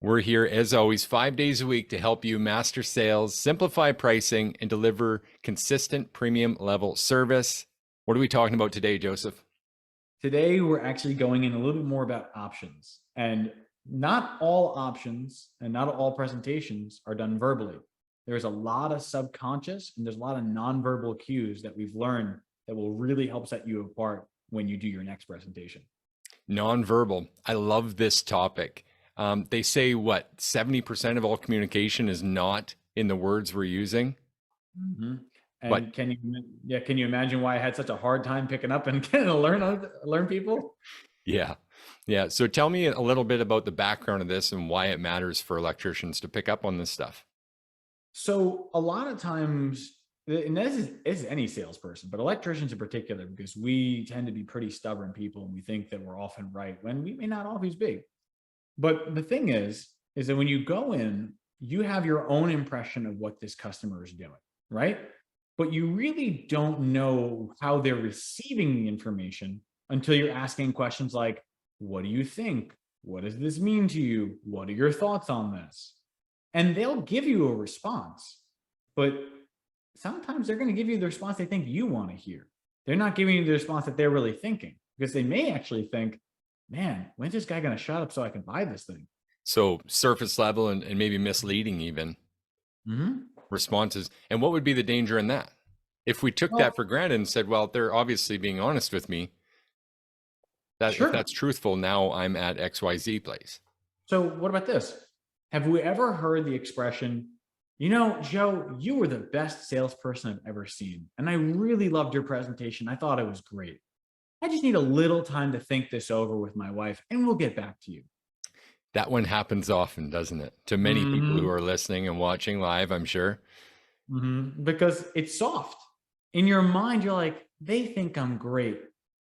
We're here, as always, 5 days a week to help you master sales, simplify pricing, and deliver consistent premium level service. What are we talking about today, Joseph? Today, we're actually going in a little bit more about options. And not all options and not all presentations are done verbally. There's a lot of subconscious and there's a lot of nonverbal cues that we've learned that will really help set you apart when you do your next presentation. Nonverbal. I love this topic. They say what, 70% of all communication is not in the words we're using. Mm-hmm. But And can you imagine why I had such a hard time picking up and getting to learn people? yeah, yeah. So tell me a little bit about the background of this and why it matters for electricians to pick up on this stuff. So a lot of times, and this is any salesperson, but electricians in particular, because we tend to be pretty stubborn people and we think that we're often right when we may not always be. But the thing is that when you go in, you have your own impression of what this customer is doing, right? But you really don't know how they're receiving the information until you're asking questions like, what do you think? What does this mean to you? What are your thoughts on this? And they'll give you a response, but sometimes they're going to give you the response they think you want to hear. They're not giving you the response that they're really thinking, because they may actually think, man, when's this guy going to shut up so I can buy this thing? So surface level and maybe misleading even Mm-hmm. responses. And what would be the danger in that? If we took Well, that for granted and said, well, they're obviously being honest with me, that if sure. that's truthful, now I'm at XYZ place. So what about this? Have we ever heard the expression, Joe, you were the best salesperson I've ever seen. And I really loved your presentation. I thought it was great. I just need a little time to think this over with my wife and we'll get back to you. That one happens often, doesn't it? To many people who Mm-hmm. are listening and watching live, I'm sure. Mm-hmm. Because it's soft. In your mind, you're like, they think I'm great.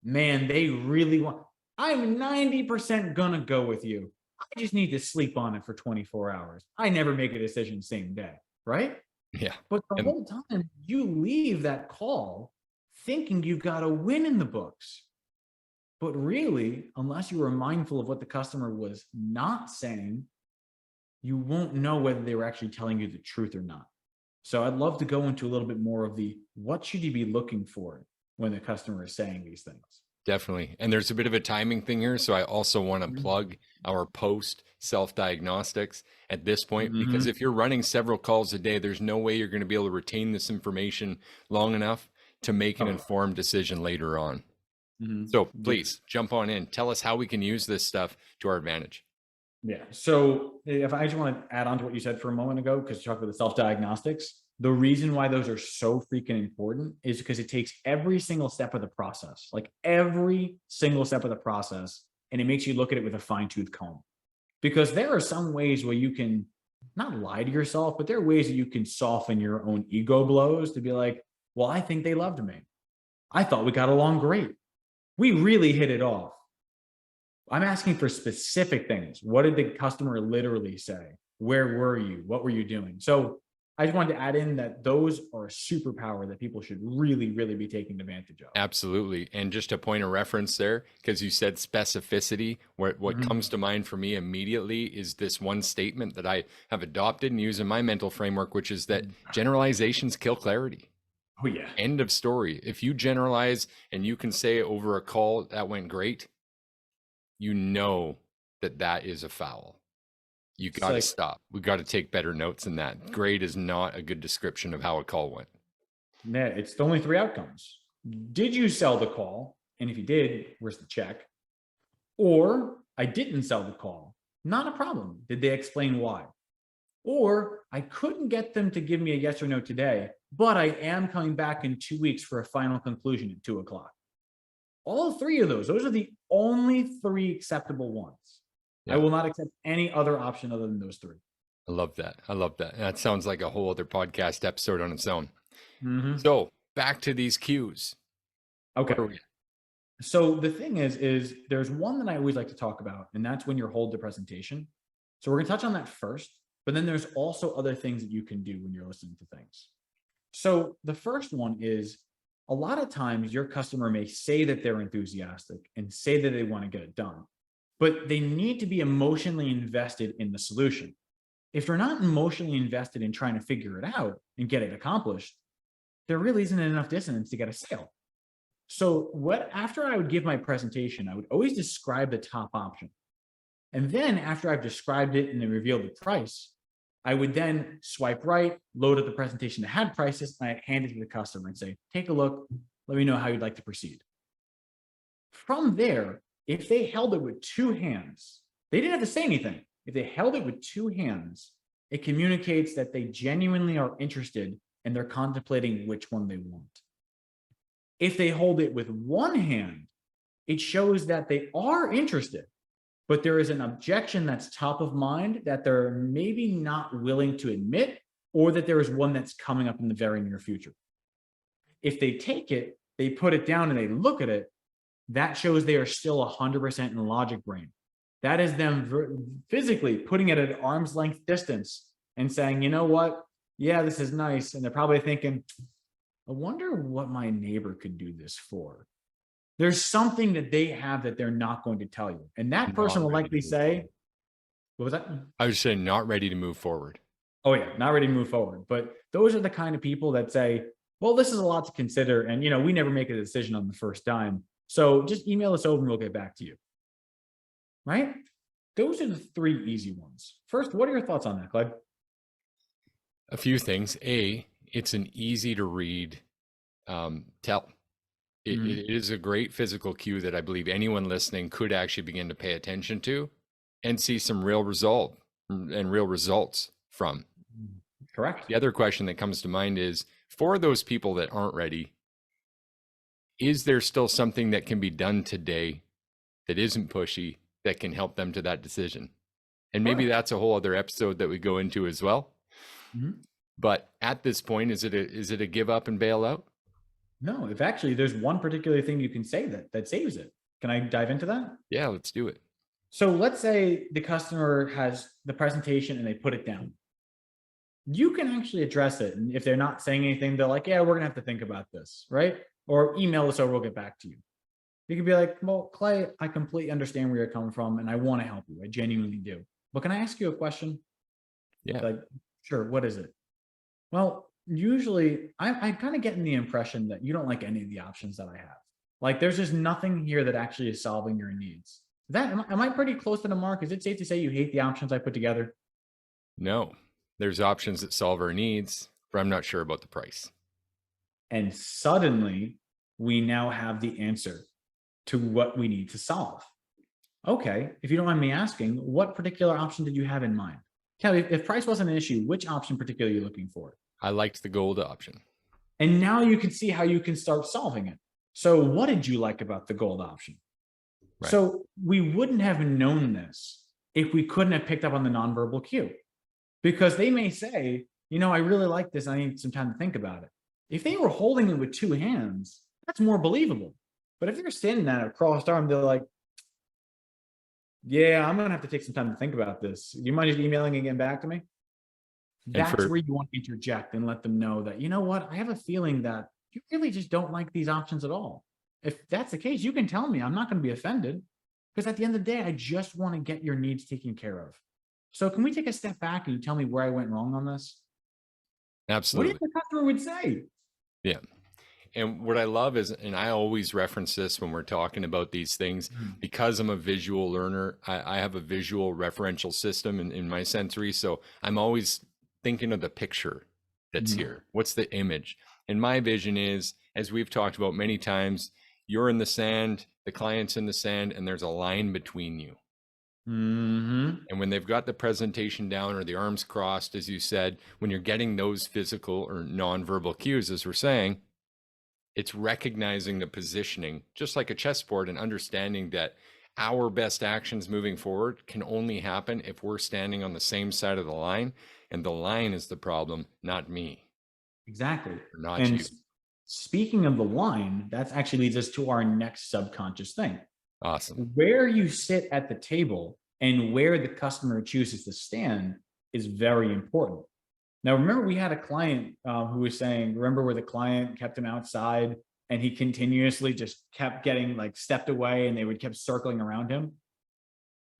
Man, they really want, I'm 90% gonna go with you. I just need to sleep on it for 24 hours. I never make a decision same day, right? Yeah. But the And whole time you leave that call thinking you've got a win in the books. But really, unless you were mindful of what the customer was not saying, you won't know whether they were actually telling you the truth or not. So I'd love to go into a little bit more of the what should you be looking for when the customer is saying these things. definitely. And there's a bit of a timing thing here. So I also want to Mhm. plug our post self-diagnostics at this point, because Mhm. if you're running several calls a day, there's no way you're going to be able to retain this information long enough to make an Oh, informed decision later on. mhm. So please jump on in. Tell us how we can use this stuff to our advantage. Yeah. So if I just want to add on to what you said for a moment ago, because you talked about the self-diagnostics, the reason why those are so freaking important is because it takes every single step of the process, like every single step of the process, and it makes you look at it with a fine-tooth comb. Because there are some ways where you can not lie to yourself, but there are ways that you can soften your own ego blows to be like, well, I think they loved me. I thought we got along great. We really hit it off. I'm asking for specific things. What did the customer literally say? Where were you? What were you doing? So I just wanted to add in that those are a superpower that people should really, really be taking advantage of. Absolutely. And just a point of reference there, because you said specificity, what Mhm. comes to mind for me immediately is this one statement that I have adopted and use in my mental framework, which is that generalizations kill clarity. Oh, yeah. End of story. If you generalize and you can say over a call that went great, you know that that is a foul. You It's got to like, stop. We got to take better notes than that. Great is not a good description of how a call went. man, it's the only three outcomes. Did you sell the call? And if you did, where's the check? Or I didn't sell the call. Not a problem. Did they explain why? Or I couldn't get them to give me a yes or no today, but I am coming back in 2 weeks for a final conclusion at 2 o'clock. All three of those are the only three acceptable ones. I Yeah. will not accept any other option other than those three. I love that. I love that. That sounds like a whole other podcast episode on its own. Mm-hmm. So back to these cues. Where Okay. are we? So the thing is there's one that I always like to talk about, and that's when you hold the presentation. So we're going to touch on that first, but then there's also other things that you can do when you're listening to things. So the first one is a lot of times your customer may say that they're enthusiastic and say that they want to get it done. but they need to be emotionally invested in the solution. If they're not emotionally invested in trying to figure it out and get it accomplished, there really isn't enough dissonance to get a sale. So what after I would give my presentation, I would always describe the top option. And then after I've described it and then revealed the price, I would then swipe right, load up the presentation that had prices, and I'd hand it to the customer and say, take a look, let me know how you'd like to proceed. From there, if they held it with two hands, they didn't have to say anything. If they held it with two hands, it communicates that they genuinely are interested and they're contemplating which one they want. If they hold it with one hand, it shows that they are interested, but there is an objection that's top of mind that they're maybe not willing to admit, or that there is one that's coming up in the very near future. If they take it, they put it down and they look at it, that shows they are still 100% in the logic brain. That is them physically putting it at arm's length distance and saying, you know what? Yeah, this is nice. And they're probably thinking, I wonder what my neighbor could do this for. There's something that they have that they're not going to tell you. And that person Not will ready to likely move say, forward. what was that? I was saying not ready to move forward. Oh yeah, not ready to move forward. But those are the kind of people that say, well, this is a lot to consider. And we never make a decision on the first time. So just email us over and we'll get back to you. Right? Those are the three easy ones. First, what are your thoughts on that, Clegg? A few things. A, it's an easy to read tell. It is a great physical cue that I believe anyone listening could actually begin to pay attention to and see some real result and real results from. Correct. The other question that comes to mind is, for those people that aren't ready, is there still something that can be done today that isn't pushy that can help them to that decision? And maybe that's a whole other episode that we go into as well. But at this point, is it a give up and bail out? No, if actually there's one particular thing you can say that saves it. Can I dive into that? Yeah, let's do it. So let's say the customer has the presentation and they put it down. You can actually address it. And if they're not saying anything, they're like, yeah, we're gonna have to think about this, right? Or email us over, we'll get back to you. You could be like, well, Clay, I completely understand where you're coming from and I want to help you. I genuinely do. But can I ask you a question? Yeah. Like, sure, what is it? Well, usually I kind of getting the impression that you don't like any of the options that I have. Like there's just nothing here that actually is solving your needs. Am I pretty close to the mark? Is it safe to say you hate the options I put together? No, there's options that solve our needs, but I'm not sure about the price. And suddenly we now have the answer to what we need to solve. Okay, if you don't mind me asking, what particular option did you have in mind? Kelly, if price wasn't an issue, which option particularly are you looking for? I liked the gold option. And now you can see how you can start solving it. So what did you like about the gold option? Right. So we wouldn't have known this if we couldn't have picked up on the nonverbal cue, because they may say, I really like this. I need some time to think about it. If they were holding it with two hands, that's more believable. But if they're standing at a crossed arm, they're like, yeah, I'm going to have to take some time to think about this. Do you mind just emailing and getting back to me? That's where you want to interject and let them know that, you know what, I have a feeling that you really just don't like these options at all. If that's the case, you can tell me. I'm not going to be offended, because at the end of the day, I just want to get your needs taken care of. So can we take a step back and you tell me where I went wrong on this? Absolutely. What do you think the customer would say? Yeah. And what I love is, and I always reference this when we're talking about these things, because I'm a visual learner, I have a visual referential system in my sensory. So I'm always thinking of the picture that's here. What's the image? And my vision is, as we've talked about many times, you're in the sand, the client's in the sand, and there's a line between you. And when they've got the presentation down or the arms crossed, as you said, when you're getting those physical or nonverbal cues, as we're saying, it's recognizing the positioning, just like a chessboard, and understanding that our best actions moving forward can only happen if we're standing on the same side of the line, and the line is the problem, not me. Exactly. Not and you. Speaking of the line, that actually leads us to our next subconscious thing. Awesome. Where you sit at the table and where the customer chooses to stand is very important. Now, remember, we had a client who was saying, remember where the client kept him outside and he continuously just kept getting like stepped away and they would keep circling around him?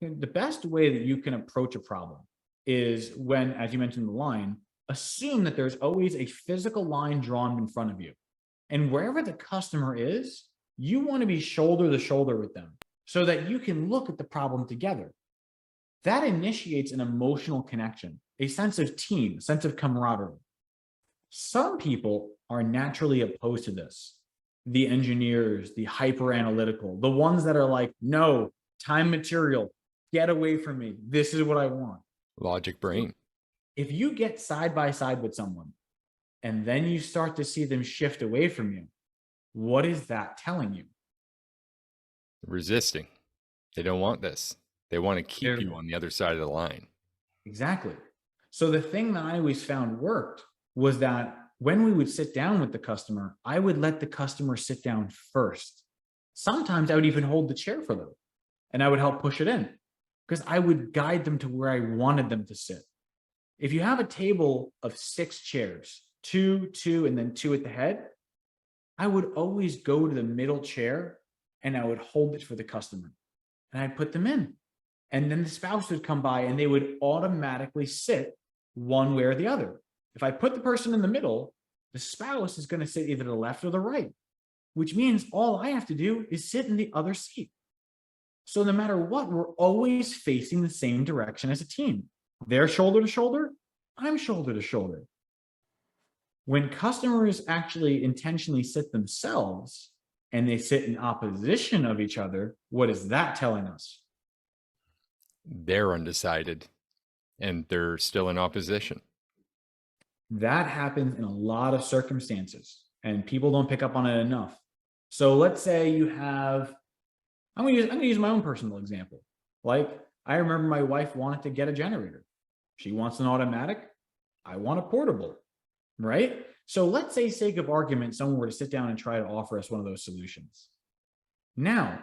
The best way that you can approach a problem is when, as you mentioned, the line, assume that there's always a physical line drawn in front of you. And wherever the customer is, you want to be shoulder to shoulder with them so that you can look at the problem together. That initiates an emotional connection, a sense of team, a sense of camaraderie. Some people are naturally opposed to this. The engineers, the hyper analytical, the ones that are like, no, time material, get away from me. This is what I want. Logic So brain. if you get side by side with someone and then you start to see them shift away from you, what is that telling you? Resisting. They don't want this. They want to keep you They're on the other side of the line. Exactly. So the thing that I always found worked was that when we would sit down with the customer, I would let the customer sit down first. Sometimes I would even hold the chair for them and I would help push it in because I would guide them to where I wanted them to sit. If you have a table of 6 chairs, two, and then two at the head, I would always go to the middle chair and I would hold it for the customer and I'd put them in. And then the spouse would come by and they would automatically sit one way or the other. If I put the person in the middle, the spouse is going to sit either to the left or the right, which means all I have to do is sit in the other seat. So no matter what, we're always facing the same direction as a team. They're shoulder to shoulder, I'm shoulder to shoulder. When customers actually intentionally sit themselves and they sit in opposition of each other, what is that telling us? They're undecided and they're still in opposition. That happens in a lot of circumstances and people don't pick up on it enough. So let's say you have, I'm gonna use my own personal example. Like I remember my wife wanted to get a generator. She wants an automatic. I want a portable, right? So let's say, sake of argument, someone were to sit down and try to offer us one of those solutions. Now,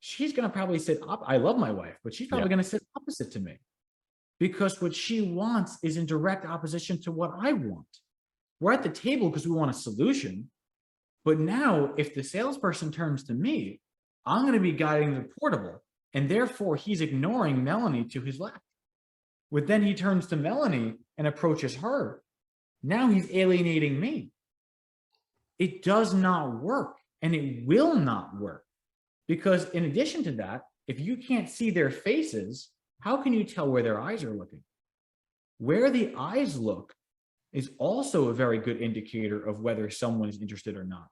she's going to probably sit up. I love my wife, but she's probably Yeah. going to sit opposite to me because what she wants is in direct opposition to what I want. We're at the table because we want a solution. But now, if the salesperson turns to me, I'm going to be guiding the portable. And therefore, he's ignoring Melanie to his left. But then he turns to Melanie and approaches her. Now he's alienating me. It does not work and it will not work. Because in addition to that, if you can't see their faces, how can you tell where their eyes are looking? Where the eyes look is also a very good indicator of whether someone is interested or not.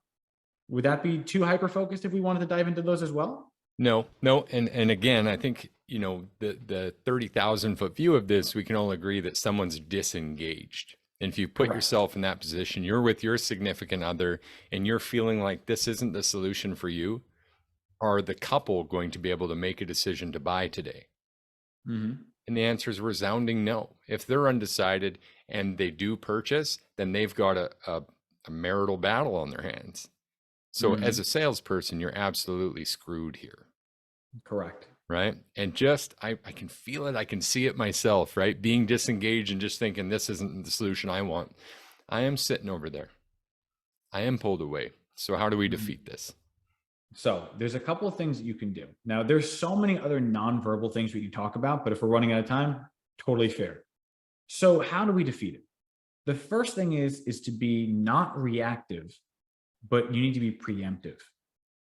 Would that be too hyper-focused if we wanted to dive into those as well? No. And again, I think, the 30,000 foot view of this, we can all agree that someone's disengaged. And if you put Correct. yourself in that position, you're with your significant other and you're feeling like this isn't the solution for you, are the couple going to be able to make a decision to buy today? Mm-hmm. And the answer is resounding no. If they're undecided and they do purchase, then they've got a marital battle on their hands. So as Mm-hmm. a salesperson, you're absolutely screwed here. Correct. Right. And just, I can feel it. I can see it myself, right? Being disengaged and just thinking this isn't the solution I want. I am sitting over there. I am pulled away. So how do we Mhm. defeat this? So there's a couple of things that you can do. Now, there's so many other nonverbal things we can talk about, but if we're running out of time, totally fair. So how do we defeat it? The first thing is to be not reactive, but you need to be preemptive.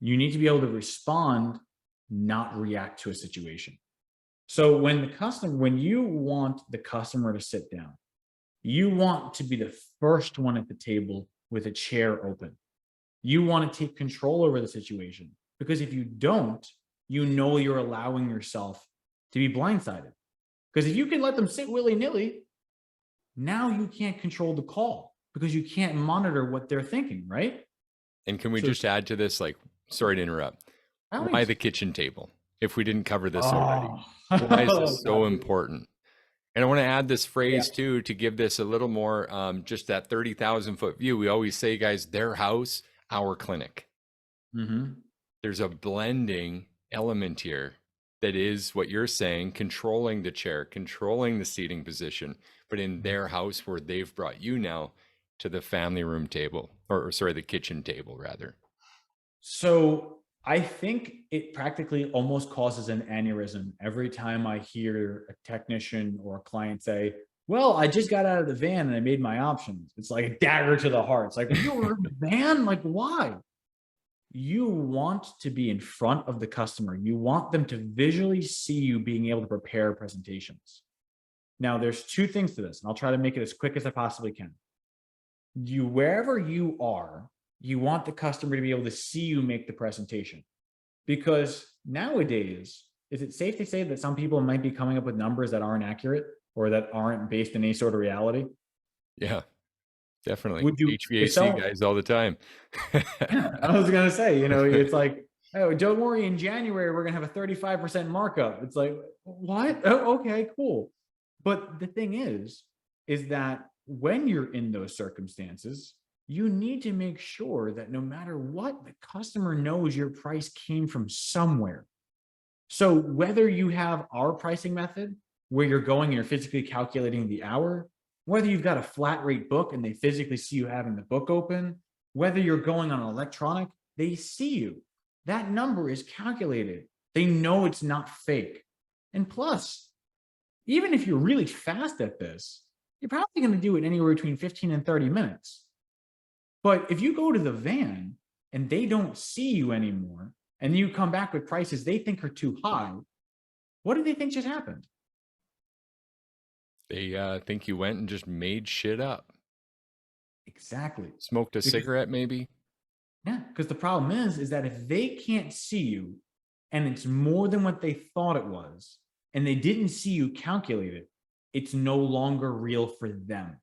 You need to be able to respond, not react to a situation. So when you want the customer to sit down, you want to be the first one at the table with a chair open. You want to take control over the situation because if you don't, you know you're allowing yourself to be blindsided. Because if you can let them sit willy-nilly, now you can't control the call because you can't monitor what they're thinking, right? And can we So just add to this, like, sorry to interrupt, why balance. the kitchen table? If we didn't cover this already, Oh, why is this God. so important? And I want to add this Yeah. phrase too, to give this a little more, just that 30,000 foot view. We always say, guys, their house, our clinic. Mm-hmm. There's a blending element here that is what you're saying, controlling the chair, controlling the seating position, but in their house where they've brought you now to the family room table, or sorry, the kitchen table rather. So I think it practically almost causes an aneurysm every time I hear a technician or a client say, well, I just got out of the van and I made my options. It's like a dagger to the heart. It's like, you were in the van? Like, why? You want to be in front of the customer. You want them to visually see you being able to prepare presentations. Now, there's two things to this, and I'll try to make it as quick as I possibly can. Wherever you are, you want the customer to be able to see you make the presentation. Because nowadays, is it safe to say that some people might be coming up with numbers that aren't accurate or that aren't based in any sort of reality? Yeah, definitely. Would you, if HVAC so, guys all the time. yeah, I was gonna say, it's like, oh, don't worry, in January we're gonna have a 35% markup. It's like, what? Oh, okay, cool. But the thing is that when you're in those circumstances, you need to make sure that no matter what, the customer knows your price came from somewhere. So whether you have our pricing method where you're going and you're physically calculating the hour, whether you've got a flat rate book and they physically see you having the book open, whether you're going on electronic, they see you. That number is calculated. They know it's not fake. And plus, even if you're really fast at this, you're probably going to do it anywhere between 15 and 30 minutes. But if you go to the van and they don't see you anymore, and you come back with prices they think are too high, what do they think just happened? They think you went and just made shit up. Exactly. Smoked a Because, cigarette, maybe? yeah, because the problem is that if they can't see you and it's more than what they thought it was, and they didn't see you calculate it, it's no longer real for them.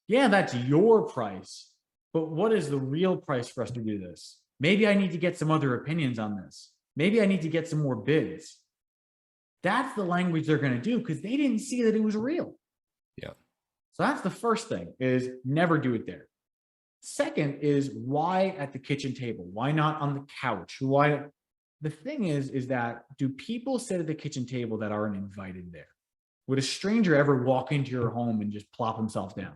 Yeah, that's your price, but what is the real price for us to do this? Maybe I need to get some other opinions on this. Maybe I need to get some more bids. That's the language they're going to do because they didn't see that it was real. Yeah. So that's the first thing, is never do it there. Second is, why at the kitchen table? Why not on the couch? Why? The thing is that, do people sit at the kitchen table that aren't invited there? Would a stranger ever walk into your home and just plop himself down?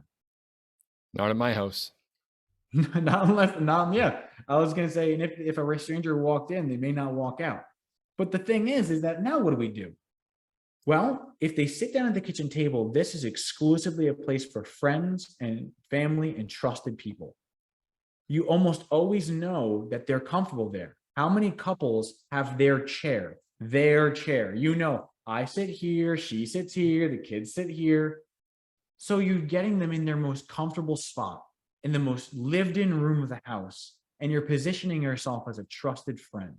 Not at my house. Not unless, not, yeah. I was going to say, and if a stranger walked in, they may not walk out. But the thing is that now what do we do? Well, if they sit down at the kitchen table, this is exclusively a place for friends and family and trusted people. You almost always know that they're comfortable there. How many couples have their chair? Their chair. I sit here, she sits here, the kids sit here. So you're getting them in their most comfortable spot, in the most lived in room of the house, and you're positioning yourself as a trusted friend.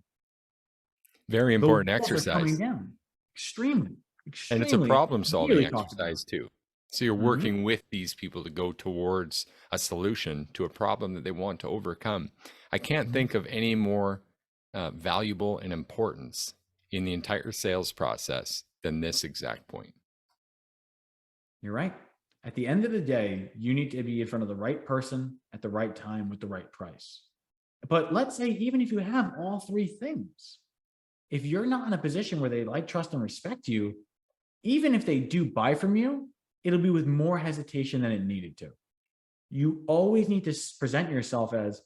Very The important walls are coming exercise. down. Extremely, And it's a extremely, problem solving really talked about. exercise too. So you're working with these people to go towards a solution to a problem that they want to overcome. I can't think of any more valuable and importance in the entire sales process than this exact point. You're right. At the end of the day, you need to be in front of the right person at the right time with the right price. But let's say, even if you have all three things, if you're not in a position where they like, trust, and respect you, even if they do buy from you, it'll be with more hesitation than it needed to. You always need to present yourself as,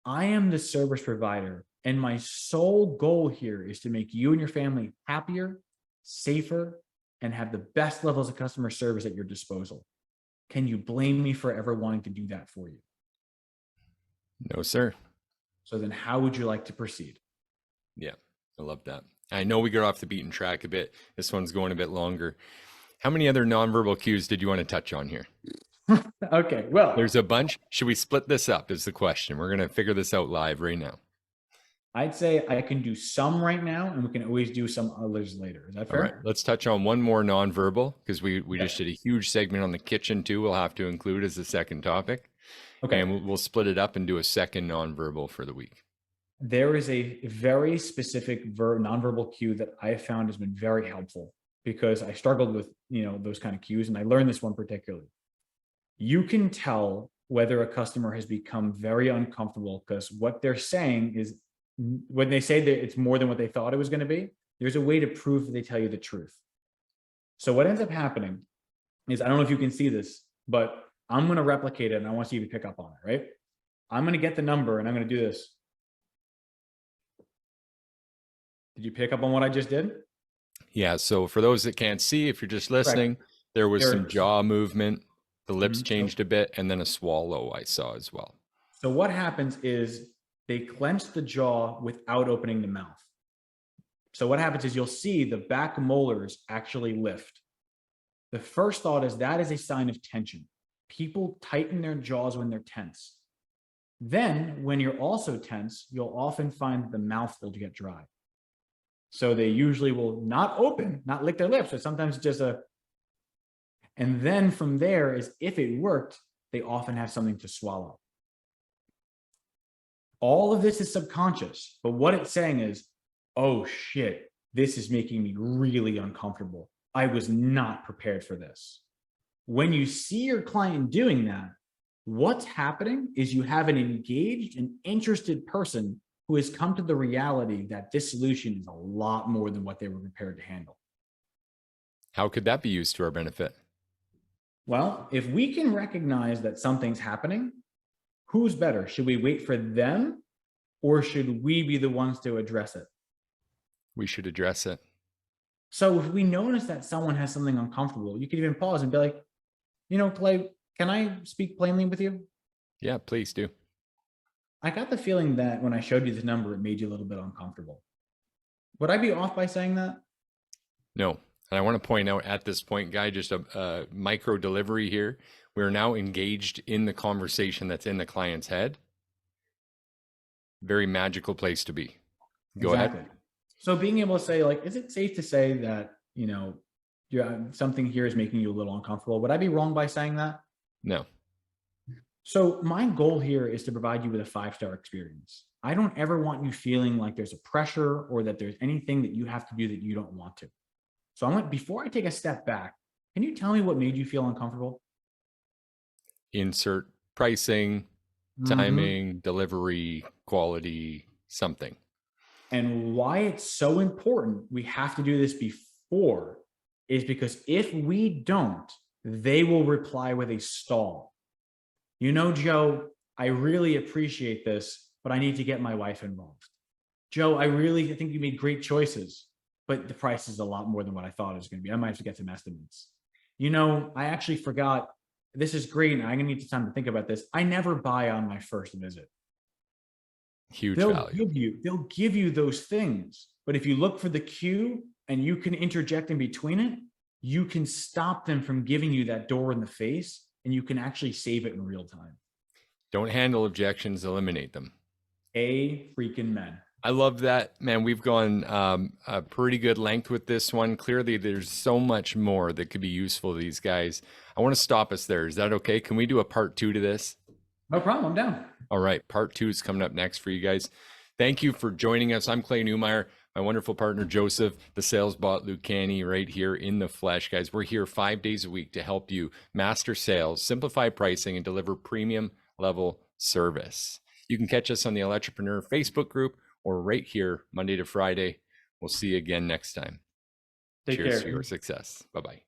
I am the service provider, and my sole goal here is to make you and your family happier, safer, and have the best levels of customer service at your disposal. Can you blame me for ever wanting to do that for you? No, sir. So then how would you like to proceed? Yeah, I love that. I know we got off the beaten track a bit. This one's going a bit longer. How many other nonverbal cues did you want to touch on here? Okay, well, There's a bunch. Should we split this up is the question. We're going to figure this out live right now. I'd say I can do some right now, and we can always do some others later. Is that fair? All right, let's touch on one more nonverbal, because we just did a huge segment on the kitchen too. We'll have to include as the second topic. Okay. And we'll split it up and do a second nonverbal for the week. There is a very specific nonverbal cue that I found has been very helpful, because I struggled with, those kind of cues, and I learned this one particularly. You can tell whether a customer has become very uncomfortable because what they're saying is, when they say that it's more than what they thought it was going to be, there's a way to prove that they tell you the truth. So what ends up happening is, I don't know if you can see this, but I'm going to replicate it, and I want you to pick up on it, right? I'm going to get the number, and I'm going to do this. Did you pick up on what I just did? Yeah. So for those that can't see, if you're just Correct. listening, there was some There. jaw movement. The lips So, changed a bit, and then a swallow I saw as well. so what happens is they clench the jaw without opening the mouth. So what happens is you'll see the back molars actually lift. The first thought is that is a sign of tension. People tighten their jaws when they're tense. Then, when you're also tense, you'll often find the mouth will get dry. So they usually will not open, not lick their lips, but sometimes just a. And then from there is if it worked, they often have something to swallow. All of this is subconscious, but what it's saying is, oh shit, this is making me really uncomfortable. I was not prepared for this. When you see your client doing that, what's happening is you have an engaged and interested person who has come to the reality that this solution is a lot more than what they were prepared to handle. How could that be used to our benefit? Well, if we can recognize that something's happening, who's better? Should we wait for them or should we be the ones to address it? We should address it. So if we notice that someone has something uncomfortable, you could even pause and be like, Clay, can I speak plainly with you? Yeah, please do. I got the feeling that when I showed you the number, it made you a little bit uncomfortable. Would I be off by saying that? No. And I want to point out at this point, Guy, just a micro delivery here. We're now engaged in the conversation that's in the client's head. Very magical place to be. Go ahead. So being able to say, like, is it safe to say that, something here is making you a little uncomfortable? Would I be wrong by saying that? No. So my goal here is to provide you with a 5-star experience. I don't ever want you feeling like there's a pressure or that there's anything that you have to do that you don't want to. So before I take a step back, can you tell me what made you feel uncomfortable? Insert pricing, timing, delivery, quality, something. And why it's so important we have to do this before is because if we don't, they will reply with a stall. Joe, I really appreciate this, but I need to get my wife involved. Joe, I think you made great choices, but the price is a lot more than what I thought it was going to be. I might have to get some estimates. I actually forgot. This is great, and I'm going to need some time to think about this. I never buy on my first visit. Huge value. They'll give you those things. But if you look for the cue and you can interject in between it, you can stop them from giving you that door in the face, and you can actually save it in real time. Don't handle objections, eliminate them. Freaking men. I love that, man. We've gone a pretty good length with this one. Clearly, there's so much more that could be useful to these guys. I want to stop us there. Is that okay? Can we do a part 2 to this? No problem. I'm down. All right. Part 2 is coming up next for you guys. Thank you for joining us. I'm Clay Newmeyer, my wonderful partner, Joseph, the sales bot, Luke Canny, right here in the flesh, guys. We're here 5 days a week to help you master sales, simplify pricing, and deliver premium level service. You can catch us on the Electripreneur Facebook group or right here Monday to Friday. We'll see you again next time. Cheers to your success. Bye-bye.